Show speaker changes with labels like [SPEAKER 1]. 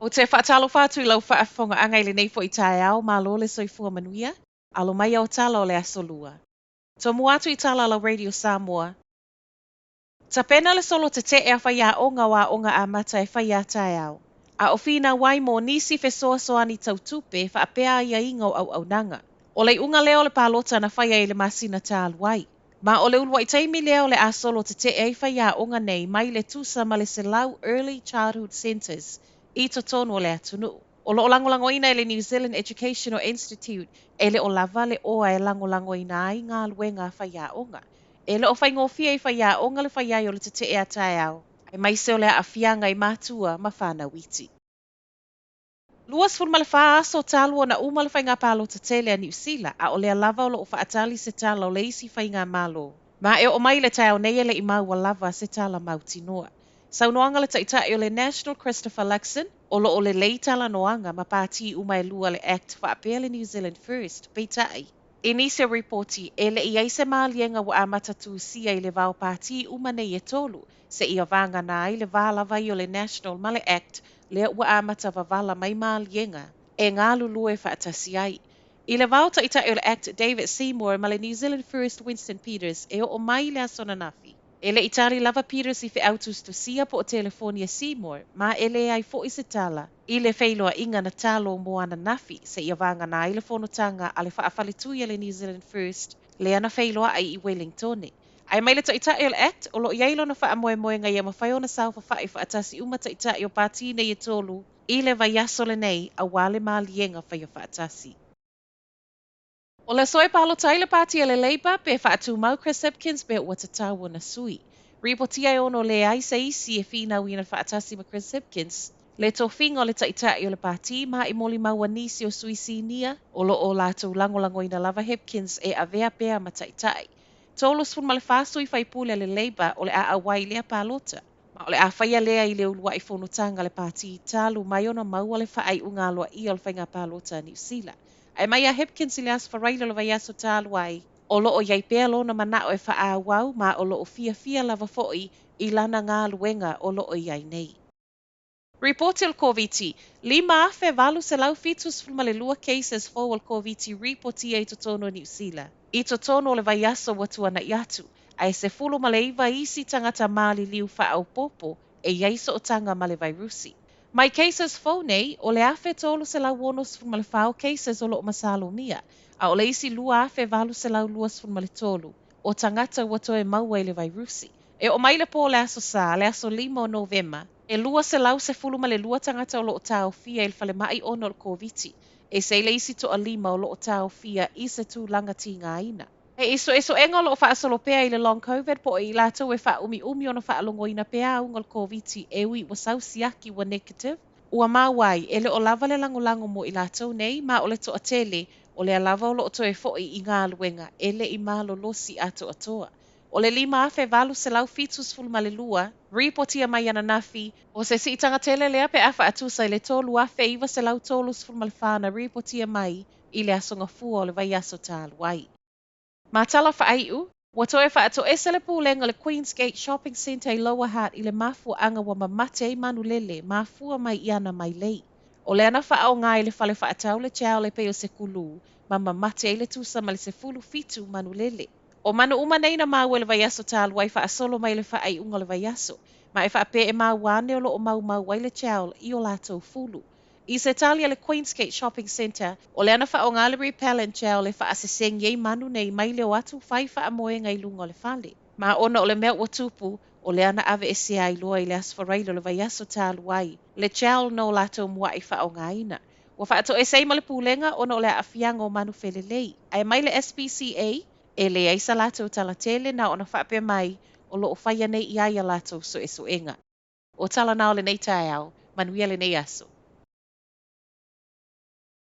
[SPEAKER 1] te whaatalo whātui lau whaafonga angai le nei fo I tae au, mā lo le soifua manuia, alo mai au tala o le asolua. To muatu I tala la Radio Samoa. Ta pena le solo te e a whaia onga wa onga a mata e whaia tae au. A ofina wai mo nisi fe soa soani tau tupe wha apea ia ingo au nanga. O le unga leo le palota na whaia I le masina tālu wai. Ma o le ulwa I taimi leo le a solo te e whaia onga nei mai le tusa ma le selau Early Childhood Centres. I to tono le atunu. O lo langolango ina le New Zealand Educational Institute e le o lava le oa e langolango ina ai ngā luenga whaia onga. E le o whaingofia I whaia onga le whaia o le te e a tae au. Ai mai seo le a whianga I mātua ma whāna witi. Luas fun male wha aso tālua na umale whainga pālo te tele a New Zealand a o le lava o lo o whaatali se tāla o le isi whainga mālo. Ma e o mai le tae o nei le I mau lava se tāla mauti noa. Saunoanga le taitai o le National Christopher Luxon o lo o le leitala noanga ma pāti umai lua le Act whaapea le New Zealand First, peitai. E nisi reporti e le I aise maalienga wa amata tu sia I le vau pāti umanei e tolu se I avanga na I le vālava I o le National ma le Act le wa amata vavala mai maalienga e ngā lulu e whaatasi ai. I le vau taitai o le Act David Seymour ma le New Zealand First Winston Peters e o mai le asona nafi. E le itali lava Peters I fe autus tu sia po o telefonia Seymour, ma e le ai fo I se tala. I le whailoa inga na talo moana nafi, se I avanga na I le whonotanga a le whaafalitui le New Zealand First, le ana whailoa ai I Wellington. Ai mai le taitai o le Act, o lo iailo na whaamoe ngai ma whaiona saufa whai whaatasi uma taitai o pāti nei e tolu, I le vaiaso le nei a wale maalienga whai o whaatasi. O le soe palo taile pāti le Labour pe whaatu mau Chris Hipkins pe ua tatawa na sui. Ripotia e ono le aisa isi e whina wina whaatasi ma Chris Hipkins. Le tofinga o le taitai o le pāti ma I moli maua nisi o sui sinia o lo o lātou langolango ina lava Hipkins e avea pea ma taitai. Tolos fun male whāsui whaipule le Labour o le a awai lea pālota. Ma o le a whaia lea I le ulua I whonotanga le pāti talu mai ona maua le whaai unga loa I o le whainga pālota New Zealand. Ai mai a Hipkins I le aswharaila le vaiaso tālu ai, o lo o iai pēa lona manao e wha wau ma o lo o fia lava foi I lana ngā luenga o lo o iai nei. Reportil COVID, 5 afe valu se lau fitus fulmale lua cases forward COVID reporti e totono New Zealand. I totono le vaiaso watua na iatu, ai se fulu male iwa isi tangata mali liu wha au popo e iaiso o tanga male virusi. Mai cases nei o le afe tolu se lau wonos fulmale whao cases o lo masalo mia, a o le isi lua afe valu se lau luas fulmale tolu, o tangata watoe maua le virusi. E o mai le po le aso sa, le aso 5 o Novema, e lua se lau se fuluma le lua tangata o lo o tau fia il fale mai ono o COVID, e se le isi to a 5 o lo o tau fia I se tu langa ti ngā ina. E iso enga lo o wha asolo pea I le long COVID po I lato e wha umi ono wha alongo ina pea ungal COVID e ui wa sau siaki wa negative. Ua mawai e le o lava le lango mo I lato nei ma o le to a tele o le lava o lo o toe fo I ngā luenga e le I malo losi ato atoa. O le 5 afe valu se lau fitus fulma le lua, reportia mai ana nafi, o se si itanga tele lea pe afa atusa I le tolu afe iwa se lau tolus fulma le whana reportia mai I le asonga fua o le vaiaso tālu ai. Ma tala whaaiu, watoe whaato ese le pūlenga le Queensgate Shopping Centre I Lower Hutt I le mafua anga wa mamate I manulele mafua mai iana mai lei. O le ana whaao ngai le whale whaatau le chao le peo se kulu, ma mamate le tusa ma le se fulu fitu manulele. O manu umanei na maua le vaiaso tālu ai wha asolo mai le wha ai unga le vaiaso, ma e wha ape e mauane o lo o mau wai le chao I o lātou fulu. I se talia le Queensgate Shopping Centre, o le ana wha o ngā le repellent chao le wha aseseng yei manu nei mai leo atu whai wha amoe ngai lunga le whale. Ma ona o le mea ua tupu, o le ana ave ese ai loa I le aswharailo le vaiaso tālu ai, le chao no lātou mua I wha o ngā ina. Wa wha ato esei ma le pūlenga ona o le awhianga o manu whelelei. Ai mai le SPCA, e le aisa lātou tala tele na ona whape mai o lo o whaia nei I aia lātou so e so enga. O tala nao le nei tae au, manuia le nei aso.